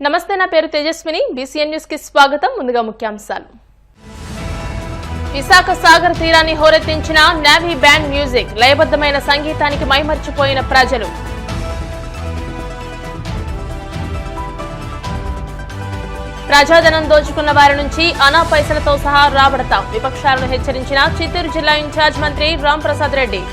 నమస్తే, నా పేరు తేజస్విని. బీసీఎన్ న్యూస్ కి స్వాగతం. ముందుగా ముఖ్యాంశాలు. విశాఖ సాగర్ తీరాన్ని హోరెత్తించిన నేవీ బ్యాండ్ మ్యూజిక్, లయబద్ధమైన సంగీతానికి మైమర్చిపోయిన ప్రజలు. ప్రజాధనం దోచుకున్న వారి నుంచి అనా పైసలతో సహా రాబడతాం, విపక్షాలను హెచ్చరించిన చిత్తూరు జిల్లా ఇన్ఛార్జ్ మంత్రి రాంప్రసాద్ రెడ్డి.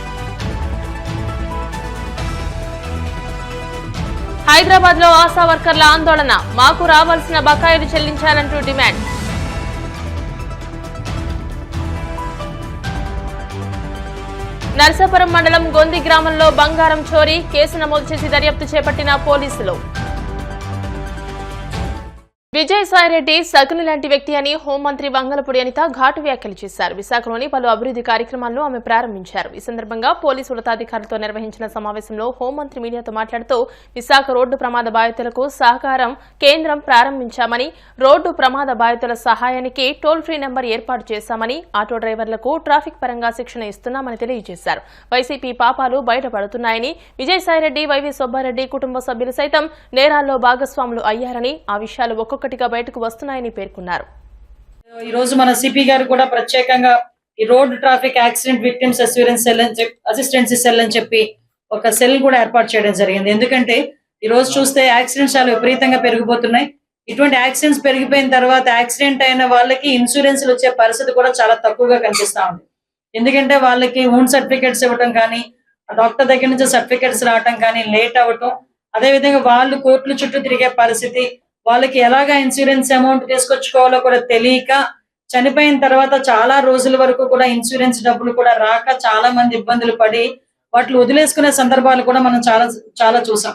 హైదరాబాద్ లో ఆశా వర్కర్ల ఆందోళన, మాకు రావాల్సిన బకాయిలు చెల్లించాలంటూ డిమాండ్. నర్సాపురం మండలం గొంది గ్రామంలో బంగారం చోరీ, కేసు నమోదు చేసి దర్యాప్తు చేపట్టిన పోలీసులు. విజయసాయిరెడ్డి శకుని లాంటి వ్యక్తి అని హోంమంత్రి వంగలపూడి అనిత ఘాటు వ్యాఖ్యలు చేశారు. విశాఖలోని పలు అభివృద్ధి కార్యక్రమాలను ఆమె ప్రారంభించారు. ఈ సందర్భంగా పోలీసు ఉన్నతాధికారులతో నిర్వహించిన సమావేశంలో హోంమంత్రి మీడియాతో మాట్లాడుతూ విశాఖ రోడ్డు ప్రమాద బాధితులకు సహకారం కేంద్రం ప్రారంభించామని, రోడ్డు ప్రమాద బాధితుల సహాయానికి టోల్ ఫ్రీ నెంబర్ ఏర్పాటు చేశామని, ఆటో డ్రైవర్లకు ట్రాఫిక్ పరంగా శిక్షణ ఇస్తున్నామని తెలియజేశారు. వైసీపీ పాపాలు బయటపడుతున్నాయని, విజయసాయిరెడ్డి, వైవి సుబ్బారెడ్డి కుటుంబ సభ్యులు సైతం నేరాల్లో భాగస్వాములు అయ్యారని, ఆ విషయాలు ఒక్కొక్కటిగా బయటకు వస్తున్నాయని పేర్కొన్నారు. ఈ రోజు మన సిపి గారు కూడా ప్రత్యేకంగా ఈ road traffic accident victims assistance cell అని చెప్పి ఒక సెల్ కూడా ఏర్పాటు చేయడం జరిగింది. ఎందుకంటే ఈ రోజు చూస్తే యాక్సిడెంట్స్ చాలా విపరీతంగా పెరిగిపోతున్నాయి. ఇటువంటి యాక్సిడెంట్స్ పెరిగిపోయిన తర్వాత యాక్సిడెంట్ అయిన వాళ్ళకి ఇన్సూరెన్స్ వచ్చే పరిస్థితి కూడా చాలా తక్కువగా కనిపిస్తా ఉంది. ఎందుకంటే వాళ్ళకి ఓన్ సర్టిఫికేట్స్ ఇవ్వడం కానీ, డాక్టర్ దగ్గర నుంచి సర్టిఫికేట్స్ రావటం కానీ లేట్ అవ్వటం, అదేవిధంగా వాళ్ళు కోర్టుల చుట్టూ తిరిగే పరిస్థితి, వాళ్ళకి ఎలాగా ఇన్సూరెన్స్ అమౌంట్ తీసుకొచ్చుకోవాలో కూడా తెలియక, చనిపోయిన తర్వాత చాలా రోజుల వరకు కూడా ఇన్సూరెన్స్ డబ్బులు కూడా రాక చాలా మంది ఇబ్బందులు పడి వాటిని వదిలేసుకునే సందర్భాలు కూడా మనం చాలా చూసాం.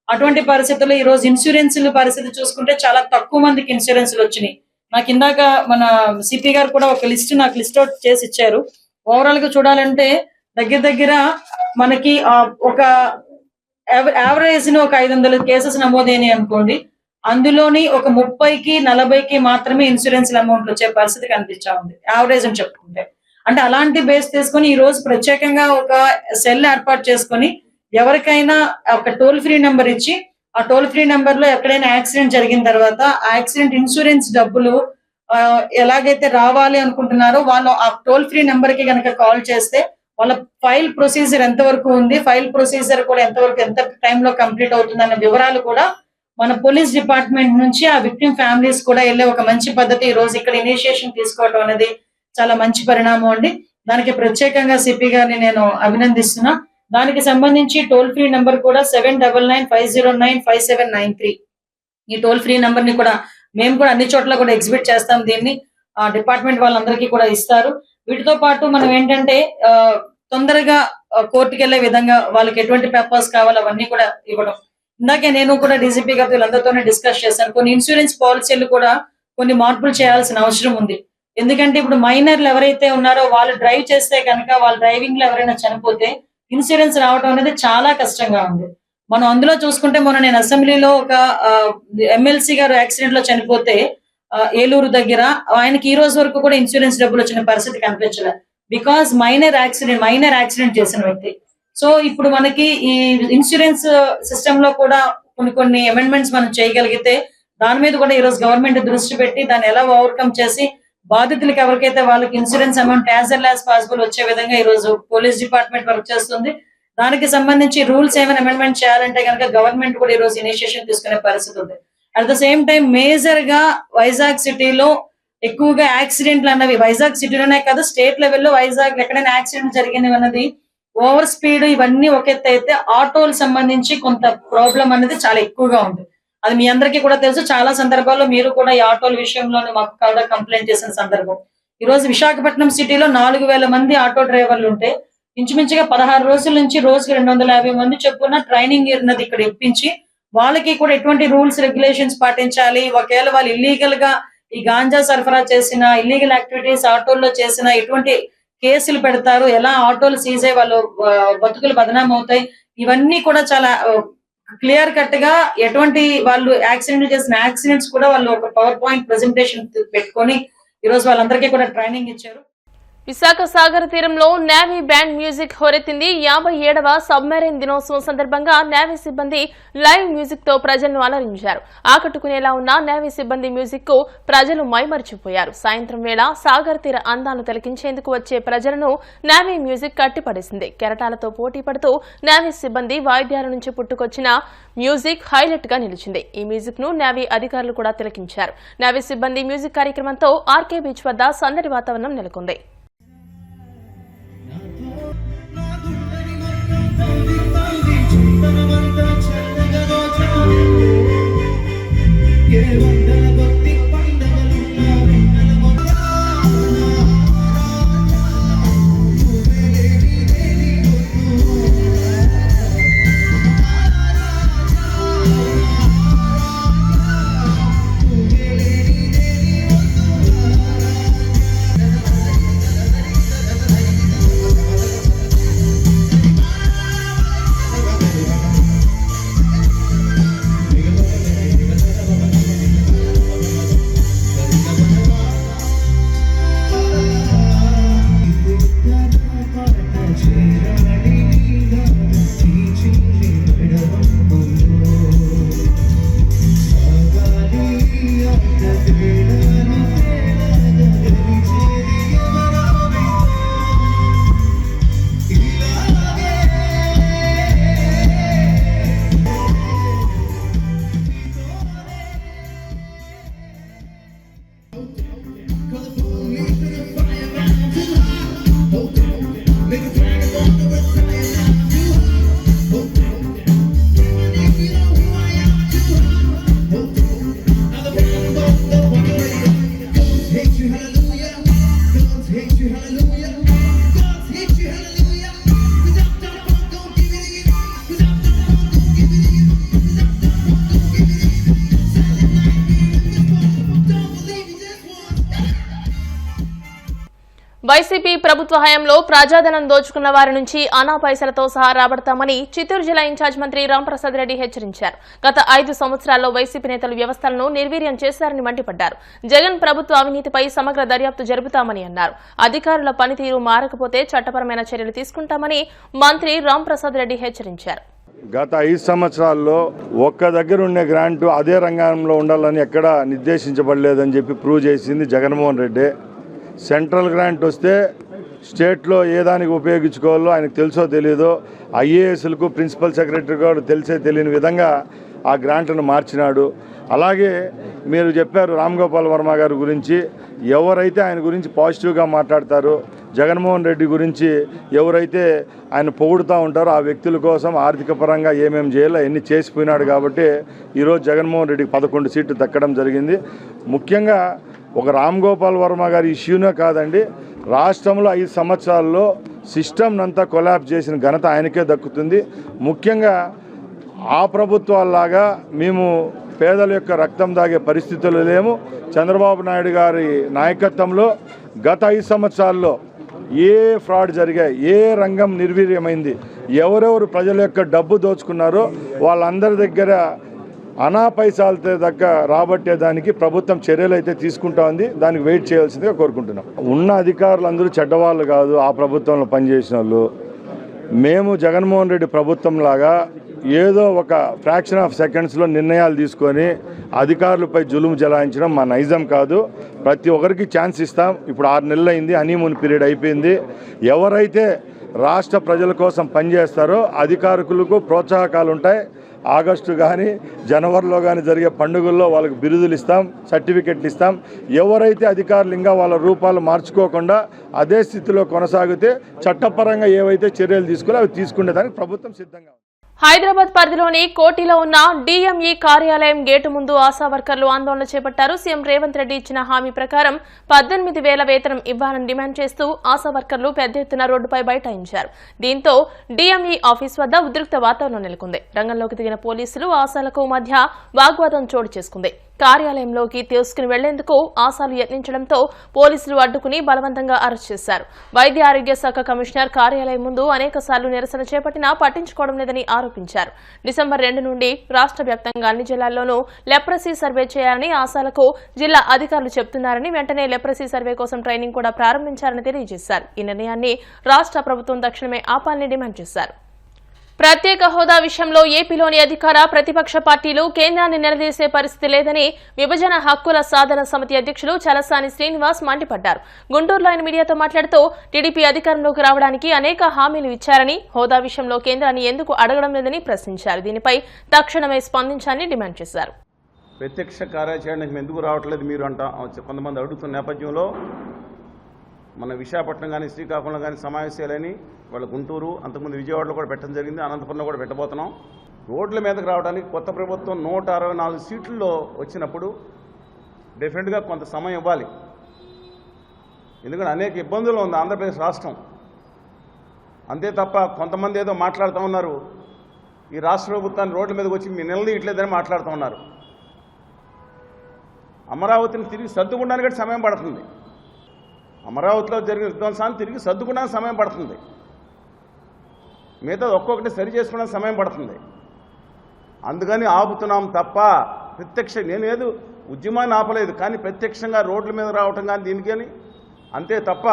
అటువంటి పరిస్థితుల్లో ఈ రోజు ఇన్సూరెన్స్ పరిస్థితి చూసుకుంటే చాలా తక్కువ మందికి ఇన్సూరెన్స్లు వచ్చినాయి. నాకు ఇందాక మన సిపి గారు కూడా ఒక నాకు లిస్ట్ అవుట్ చేసి ఇచ్చారు. ఓవరాల్ గా చూడాలంటే దగ్గర మనకి ఒక యావరేజ్ ని ఒక 500 కేసెస్ నమోదైనాయి అనుకోండి, అందులోని ఒక 30కి 40కి మాత్రమే ఇన్సూరెన్స్ అమౌంట్ వచ్చే పరిస్థితి కనిపించా ఉంది, యావరేజ్ అని చెప్పుకుంటే. అంటే అలాంటి బేస్ తీసుకొని ఈ రోజు ప్రత్యేకంగా ఒక సెల్ ఏర్పాటు చేసుకొని ఎవరికైనా ఒక టోల్ ఫ్రీ నెంబర్ ఇచ్చి, ఆ టోల్ ఫ్రీ నెంబర్ లో ఎక్కడైనా యాక్సిడెంట్ జరిగిన తర్వాత ఆ యాక్సిడెంట్ ఇన్సూరెన్స్ డబ్బులు ఎలాగైతే రావాలి అనుకుంటున్నారో వాళ్ళు ఆ టోల్ ఫ్రీ నెంబర్ కి కనుక కాల్ చేస్తే వాళ్ళ ఫైల్ ప్రొసీజర్ ఎంతవరకు ఉంది, ఫైల్ ప్రొసీజర్ కూడా ఎంత టైంలో కంప్లీట్ అవుతుందన్న వివరాలు కూడా మన పోలీస్ డిపార్ట్మెంట్ నుంచి ఆ విక్టిమ్ ఫ్యామిలీస్ కూడా వెళ్ళే ఒక మంచి పద్ధతి ఈ రోజు ఇక్కడ ఇనిషియేషన్ తీసుకోవడం అనేది చాలా మంచి పరిణామం అండి. దానికి ప్రత్యేకంగా సిపి గారిని నేను అభినందిస్తున్నా. దానికి సంబంధించి టోల్ ఫ్రీ నెంబర్ కూడా 7995095793. ఈ టోల్ ఫ్రీ నెంబర్ ని కూడా మేము కూడా అన్ని చోట్ల కూడా ఎగ్జిబిట్ చేస్తాం. దీన్ని డిపార్ట్మెంట్ వాళ్ళందరికీ కూడా ఇస్తారు. వీటితో పాటు మనం ఏంటంటే తొందరగా కోర్టుకు వెళ్లే విధంగా వాళ్ళకి ఎటువంటి పేపర్స్ కావాలో అవన్నీ కూడా ఇవ్వడం. ఇందాకే నేను కూడా డీజీపీ గారితో వీళ్ళందరితోనే డిస్కస్ చేశాను. కొన్ని ఇన్సూరెన్స్ పాలసీలు కూడా కొన్ని మార్పులు చేయాల్సిన అవసరం ఉంది. ఎందుకంటే ఇప్పుడు మైనర్లు ఎవరైతే ఉన్నారో వాళ్ళు డ్రైవ్ చేస్తే కనుక, వాళ్ళ డ్రైవింగ్ లో ఎవరైనా చనిపోతే ఇన్సూరెన్స్ రావడం అనేది చాలా కష్టంగా ఉంది. మనం అందులో చూసుకుంటే నేను అసెంబ్లీలో ఒక ఎమ్మెల్సీ గారు యాక్సిడెంట్ లో చనిపోతే ఏలూరు దగ్గర, ఆయనకి ఈ రోజు వరకు కూడా ఇన్సూరెన్స్ డబ్బులు వచ్చిన పరిస్థితి కనిపించలేదు. బికాస్ మైనర్ యాక్సిడెంట్ చేసిన వ్యక్తి. సో ఇప్పుడు మనకి ఈ ఇన్సూరెన్స్ సిస్టమ్ లో కూడా కొన్ని అమెండ్మెంట్స్ మనం చేయగలిగితే దాని మీద కూడా ఈ రోజు గవర్నమెంట్ దృష్టి పెట్టి దాన్ని ఎలా ఓవర్కమ్ చేసి బాధితులకు ఎవరికైతే వాళ్ళకి insurance amount as L as possible వచ్చే విధంగా ఈ రోజు పోలీస్ డిపార్ట్మెంట్ వర్క్ చేస్తుంది. దానికి సంబంధించి రూల్స్ ఏమైనా అమెండ్మెంట్ చేయాలంటే కనుక గవర్నమెంట్ కూడా ఈ రోజు ఇనిషియేషన్ తీసుకునే పరిస్థితి ఉంది. At the same time major గా వైజాగ్ సిటీలో ఎక్కువగా యాక్సిడెంట్లు అన్నవి, వైజాగ్ సిటీలోనే కాదు స్టేట్ లెవెల్లో వైజాగ్ ఎక్కడైనా యాక్సిడెంట్ జరిగినవి అన్నది ఓవర్ స్పీడ్ ఇవన్నీ ఒక ఎత్తు అయితే, ఆటోలకు సంబంధించి కొంత ప్రాబ్లం అనేది చాలా ఎక్కువగా ఉంది. అది మీ అందరికీ కూడా తెలుసు. చాలా సందర్భాల్లో మీరు కూడా ఈ ఆటోల విషయంలోనే మాకు కూడా కంప్లైంట్ చేసిన సందర్భం. ఈ రోజు విశాఖపట్నం సిటీలో 4000 మంది ఆటో డ్రైవర్లు ఉంటే ఇంచుమించుగా 16 రోజుల నుంచి రోజుకి 250 మంది చొప్పున ట్రైనింగ్ అన్నది ఇక్కడ ఇప్పించి వాళ్ళకి కూడా ఎటువంటి రూల్స్ రెగ్యులేషన్స్ పాటించాలి, ఒకవేళ వాళ్ళు ఇల్లీగల్ గా ఈ గాంజా సరఫరా చేసిన, ఇల్లీగల్ యాక్టివిటీస్ ఆటోల్లో చేసిన ఎటువంటి కేసులు పెడతారు, ఎలా ఆటోలు సీజ్ అయ్యి వాళ్ళు బతుకులు బదనాం అవుతాయి, ఇవన్నీ కూడా చాలా క్లియర్ కట్ గా ఎటువంటి వాళ్ళు యాక్సిడెంట్ చేసిన యాక్సిడెంట్స్ కూడా వాళ్ళు ఒక పవర్ పాయింట్ ప్రెజెంటేషన్ పెట్టుకొని ఈ రోజు వాళ్ళందరికీ కూడా ట్రైనింగ్ ఇచ్చారు. విశాఖ సాగర్ తీరంలో నేవీ బ్యాండ్ మ్యూజిక్ హోరెత్తింది. 57వ సబ్మెరైన్ దినోత్సవం సందర్భంగా నేవీ సిబ్బంది లైవ్ మ్యూజిక్ తో ప్రజలను అలరించారు. ఆకట్టుకునేలా ఉన్న నేవీ సిబ్బంది మ్యూజిక్ కు ప్రజలు మైమరిచిపోయారు. సాయంత్రం వేళ సాగర్ తీర అందాలను తిలకించేందుకు వచ్చే ప్రజలను నేవీ మ్యూజిక్ కట్టిపడేసింది. కెరటాలతో పోటీ పడుతూ నేవీ సిబ్బంది వాయిద్యాల నుంచి పుట్టుకొచ్చిన మ్యూజిక్ హైలైట్ గా నిలిచింది. ఈ మ్యూజిక్ ను నేవీ అధికారులు కూడా తిలకించారు. నేవీ సిబ్బంది మ్యూజిక్ కార్యక్రమంతో ఆర్కే బీచ్ వద్ద సందడి వాతావరణం నెలకొంది. వైసీపీ ప్రభుత్వ హయాంలో ప్రజాధనం దోచుకున్న వారి నుంచి అనా పైసలతో సహా రాబడతామని చిత్తూరు జిల్లా ఇన్ఛార్జ్ మంత్రి రాంప్రసాద్ రెడ్డి హెచ్చరించారు. గత 5 సంవత్సరాల్లో వైసీపీ నేతలు వ్యవస్థలను నిర్వీర్యం చేశారని మండిపడ్డారు. జగన్ ప్రభుత్వ అవినీతిపై సమగ్ర దర్యాప్తు జరుపుతామని అన్నారు. అధికారుల పనితీరు మారకపోతే చట్టపరమైన చర్యలు తీసుకుంటామని మంత్రి రాంప్రసాద్ రెడ్డి హెచ్చరించారు. గత 5 సంవత్సరాల్లో ఒక్క దగ్గర ఉండే గ్రాంటు అదే రంగంలో ఉండాలని ఎక్కడా నిర్దేశించబడలేదని చెప్పి ప్రూవ్ చేసింది జగన్మోహన్ రెడ్డి. సెంట్రల్ గ్రాంట్ వస్తే స్టేట్లో ఏ దానికి ఉపయోగించుకోవాలో ఆయనకు తెలుసో తెలియదో, ఐఏఎస్లకు ప్రిన్సిపల్ సెక్రటరీ కూడా తెలియని విధంగా ఆ గ్రాంట్ను మార్చినాడు. అలాగే మీరు చెప్పారు రామ్ గోపాల్ వర్మ గారి గురించి, ఎవరైతే ఆయన గురించి పాజిటివ్గా మాట్లాడతారో, జగన్మోహన్ రెడ్డి గురించి ఎవరైతే ఆయన పొగుడుతూ ఉంటారో ఆ వ్యక్తుల కోసం ఆర్థిక పరంగా ఏమేమి చేయాలో అవన్నీ చేసిపోయినాడు. కాబట్టి ఈరోజు జగన్మోహన్ రెడ్డికి 11 సీట్లు దక్కడం జరిగింది. ముఖ్యంగా ఒక రామ్ గోపాల్ వర్మ గారి ఇష్యూనే కాదండి, రాష్ట్రంలో 5 సంవత్సరాల్లో సిస్టమ్ అంతా కొలాప్స్ చేసిన ఘనత ఆయనకే దక్కుతుంది. ముఖ్యంగా ఆ ప్రభుత్వాల్లాగా మేము పేదల యొక్క రక్తం దాగే పరిస్థితులు లేము. చంద్రబాబు నాయుడు గారి నాయకత్వంలో గత 5 సంవత్సరాల్లో ఏ ఫ్రాడ్ జరిగాయి, ఏ రంగం నిర్వీర్యమైంది, ఎవరెవరు ప్రజల యొక్క డబ్బు దోచుకున్నారో వాళ్ళందరి దగ్గర అనా పైసలతో దగ్గర రాబట్టేదానికి ప్రభుత్వం చర్యలు అయితే తీసుకుంటా ఉంది. దానికి వెయిట్ చేయాల్సిందిగా కోరుకుంటున్నాం. ఉన్న అధికారులు అందరూ చెడ్డవాళ్ళు కాదు, ఆ ప్రభుత్వంలో పనిచేసిన వాళ్ళు. మేము జగన్మోహన్ రెడ్డి ప్రభుత్వం లాగా ఏదో ఒక ఫ్రాక్షన్ ఆఫ్ సెకండ్స్లో నిర్ణయాలు తీసుకొని అధికారులపై జులుము జలాయించడం మా నైజం కాదు. ప్రతి ఒక్కరికి ఛాన్స్ ఇస్తాం. ఇప్పుడు 6 నెలలు అయింది, హనీమూన్ పీరియడ్ అయిపోయింది. ఎవరైతే రాష్ట్ర ప్రజల కోసం పనిచేస్తారో అధికారులకు ప్రోత్సాహకాలు ఉంటాయి. ఆగస్టు కానీ జనవరిలో కానీ జరిగే పండుగల్లో వాళ్ళకి బిరుదులు ఇస్తాం, సర్టిఫికెట్లు ఇస్తాం. ఎవరైతే అధికారులు ఇంకా వాళ్ళ రూపాలు మార్చుకోకుండా అదే స్థితిలో కొనసాగితే చట్టపరంగా ఏవైతే చర్యలు తీసుకోవాలో అవి తీసుకునేదానికి ప్రభుత్వం సిద్ధంగా ఉంది. హైదరాబాద్ పరిధిలోని కోటిలో ఉన్న డిఎంఈ కార్యాలయం గేటు ముందు ఆశా వర్కర్లు ఆందోళన చేపట్టారు. సీఎం రేవంత్ రెడ్డి ఇచ్చిన హామీ ప్రకారం 18,000 వేతనం ఇవ్వాలని డిమాండ్ చేస్తూ ఆశా వర్కర్లు పెద్ద ఎత్తున రోడ్డుపై బైఠాయించారు. దీంతో డిఎంఈ ఆఫీస్ వద్ద ఉద్రిక్త వాతావరణం నెలకొంది. రంగంలోకి దిగిన పోలీసులు ఆశాలకు మధ్య వాగ్వాదం చోటు చేసుకుంది. కార్యాలయంలోకి తీసుకుని వెళ్లేందుకు ఆశాలు యత్నించడంతో పోలీసులు అడ్డుకుని బలవంతంగా అరెస్ట్ చేశారు. వైద్య ఆరోగ్య శాఖ కమిషనర్ కార్యాలయం ముందు అనేకసార్లు నిరసన చేపట్టినా పట్టించుకోవడం లేదని ఆరోపించారు. డిసెంబర్ 2 నుండి రాష్ట్ర వ్యాప్తంగా అన్ని జిల్లాల్లోనూ లెప్రసీ సర్వే చేయాలని ఆశాలకు జిల్లా అధికారులు చెబుతున్నారని, వెంటనే లెప్రసీ సర్వే కోసం ట్రైనింగ్ కూడా ప్రారంభించారని తెలియజేశారు. ఈ నిర్ణయాన్ని రాష్ట్ర ప్రభుత్వం తక్షణమే ఆపాలని డిమాండ్ చేశారు. ప్రత్యేక హోదా విషయంలో ఏపీలోని అధికార ప్రతిపక్ష పార్టీలు కేంద్రాన్ని నిలదీసే పరిస్థితి లేదని విభజన హక్కుల సాధన సమితి అధ్యక్షులు చలసాని శ్రీనివాస్ మండిపడ్డారు. గుంటూరులో ఆయన మీడియాతో మాట్లాడుతూ టీడీపీ అధికారంలోకి రావడానికి అనేక హామీలు ఇచ్చారని, హోదా విషయంలో కేంద్రాన్ని ఎందుకు అడగడం లేదని ప్రశ్నించారు. దీనిపై తక్షణమే స్పందించాలని డిమాండ్ చేశారు. ప్రత్యక్ష కార్యాచరణకు ఎందుకు రావట్లేదు మీరు అంట కొంతమంది అడుగుతున్న నేపథ్యంలో మన విశాఖపట్నం కానీ శ్రీకాకుళం కానీ సమావేశాలని వాళ్ళ గుంటూరు, అంతకుముందు విజయవాడలో కూడా పెట్టడం జరిగింది, అనంతపురంలో కూడా పెట్టబోతున్నాం. రోడ్ల మీదకి రావడానికి కొత్త ప్రభుత్వం 164 సీట్లలో వచ్చినప్పుడు డెఫినెట్గా కొంత సమయం ఇవ్వాలి. ఎందుకంటే అనేక ఇబ్బందులు ఉంది ఆంధ్రప్రదేశ్ రాష్ట్రం. అంతే తప్ప కొంతమంది ఏదో మాట్లాడుతూ ఉన్నారు, ఈ రాష్ట్ర ప్రభుత్వాన్ని రోడ్ల మీదకి వచ్చి మీ నిలదీయట్లేదని మాట్లాడుతూ ఉన్నారు. అమరావతిని తిరిగి సర్దుకోవడానికి సమయం పడుతుంది. అమరావతిలో జరిగిన విధ్వంసాన్ని తిరిగి సర్దుకోవడానికి సమయం పడుతుంది. మిగతా ఒక్కొక్కటి సరి చేసుకోవడానికి సమయం పడుతుంది. అందుకని ఆపుతున్నాం తప్ప నేను ఏదో ఉద్యమాన్ని ఆపలేదు, కానీ ప్రత్యక్షంగా రోడ్ల మీద రావటం కానీ దీనికి కానీ అంతే తప్ప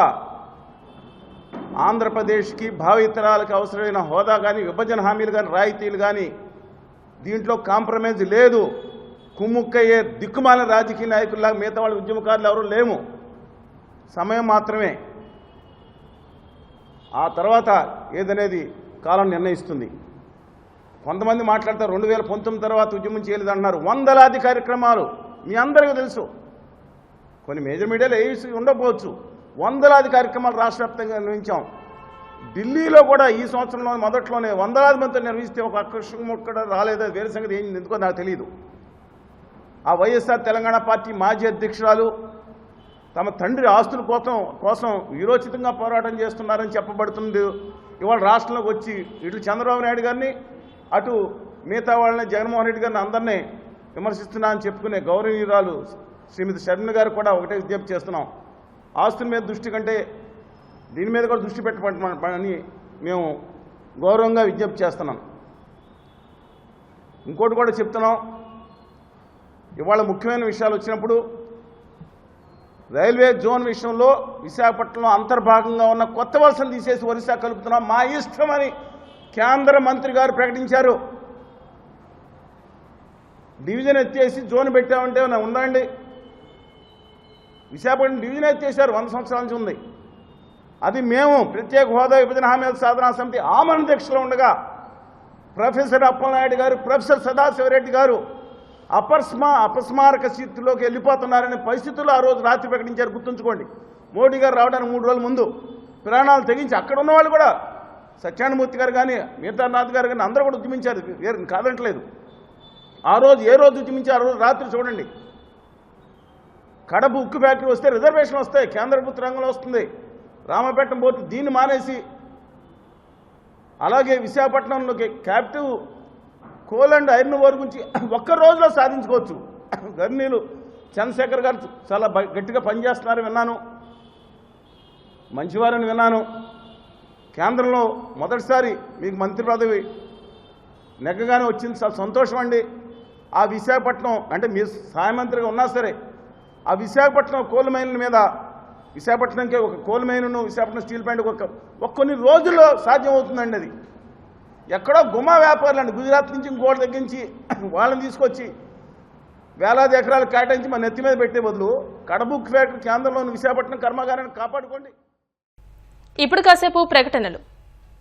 ఆంధ్రప్రదేశ్కి భావితరాలకు అవసరమైన హోదా కానీ విభజన హామీలు కానీ రాయితీలు కానీ దీంట్లో కాంప్రమైజ్ లేదు. కుమ్ముక్కయ్యే దిక్కుమాల రాజకీయ నాయకుల్లాగా మిగతా వాళ్ళ ఉద్యమకారులు ఎవరూ లేము. సమయం మాత్రమే. ఆ తర్వాత ఏదనేది కాలం నిర్ణయిస్తుంది. కొంతమంది మాట్లాడతారు 2019 తర్వాత ఉద్యమం చేయలేదు అంటున్నారు. వందలాది కార్యక్రమాలు మీ అందరికీ తెలుసు. కొన్ని మేజర్ మీడియాలో ఏ ఉండకపోవచ్చు. వందలాది కార్యక్రమాలు రాష్ట్ర వ్యాప్తంగా నిర్వహించాం. ఢిల్లీలో కూడా ఈ సంవత్సరంలో మొదట్లోనే వందలాది మందితో నిర్వహిస్తే ఒక అక్షరం కూడా రాలేదు. వేరే సంగతి ఏం ఎందుకో నాకు తెలియదు. ఆ వైఎస్ఆర్ తెలంగాణ పార్టీ మాజీ అధ్యక్షురాలు తమ తండ్రి ఆస్తుల కోసం వీరోచితంగా పోరాటం చేస్తున్నారని చెప్పబడుతుంది. ఇవాళ రాష్ట్రంలోకి వచ్చి ఇటు చంద్రబాబు నాయుడు గారిని అటు మిగతా వాళ్ళని జగన్మోహన్ రెడ్డి గారిని అందరినీ విమర్శిస్తున్నా అని చెప్పుకునే గౌరవనీయురాలు శ్రీమతి షర్మిల గారు కూడా ఒకటే విజ్ఞప్తి చేస్తున్నాం. ఆస్తుల మీద దృష్టి కంటే దీని మీద కూడా దృష్టి పెట్టమని మేము గౌరవంగా విజ్ఞప్తి చేస్తున్నాం. ఇంకోటి కూడా చెప్తున్నాం. ఇవాళ ముఖ్యమైన విషయాలు వచ్చినప్పుడు రైల్వే జోన్ విషయంలో విశాఖపట్నంలో అంతర్భాగంగా ఉన్న కొత్త వలసలు తీసేసి ఒరిస్సా కలుపుతున్నాం మా ఇష్టమని కేంద్ర మంత్రి గారు ప్రకటించారు. డివిజన్ ఎత్తేసి జోన్ పెట్టామంటే ఉందండి. విశాఖపట్నం డివిజన్ ఎత్తేసారు, 100 సంవత్సరాల నుంచి ఉంది. అది మేము ప్రత్యేక హోదా విభజన హామీల సాధనా సమితి ఆమరణ దీక్షలో ఉండగా ప్రొఫెసర్ అప్పలనాయుడు గారు, ప్రొఫెసర్ సదాశివరెడ్డి గారు అపస్మారక స్థితిలోకి వెళ్ళిపోతున్నారనే పరిస్థితుల్లో ఆ రోజు రాత్రి ప్రకటించారు. గుర్తుంచుకోండి. మోడీ గారు రావడానికి 3 రోజుల ముందు ప్రాణాలు తెగించి అక్కడ ఉన్న వాళ్ళు కూడా సత్యానమూర్తి గారు కానీ మిగతానాథ్ గారు కానీ అందరూ కూడా ఉద్యమించారు, కాదంటలేదు. ఆ రోజు ఏ రోజు ఉద్యమించారు? ఆ రోజు రాత్రి చూడండి. కడప ఉక్కు ఫ్యాక్టరీ వస్తే రిజర్వేషన్ వస్తాయి, కేంద్ర ప్రభుత్వ రంగంలో వస్తుంది. రామపేటం పోర్టు దీన్ని మానేసి అలాగే విశాఖపట్నంలోకి captive coal and iron ore గురించి ఒక్క రోజులో సాధించుకోవచ్చు. గర్నీలు చంద్రశేఖర్ గారు చాలా గట్టిగా పనిచేస్తున్నారు విన్నాను, మంచివారని విన్నాను. కేంద్రంలో మొదటిసారి మీకు మంత్రి పదవి నెగ్గగానే వచ్చింది, చాలా సంతోషం అండి. ఆ విశాఖపట్నం అంటే మీరు సహాయ మంత్రిగా ఉన్నా సరే ఆ విశాఖపట్నం కోల్ మైన్ల మీద విశాఖపట్నంకి ఒక కోల్ మైన్ను విశాఖపట్నం స్టీల్ ప్లాంట్ ఒక కొన్ని రోజుల్లో సాధ్యం అవుతుందండి. అది ఎక్కడో గుమా వ్యాపారులు అండి, గుజరాత్ నుంచి ఇంకోటి తగ్గించి వాళ్ళని తీసుకొచ్చి వేలాది ఎకరాలు కేటాయించి మన నెత్తి మీద పెట్టే బదులు కడప ఉక్కు ఫ్యాక్టరీ కేంద్రంలోని విశాఖపట్నం కర్మాగారాన్ని కాపాడుకోండి. ఇప్పుడు కాసేపు ప్రకటనలు.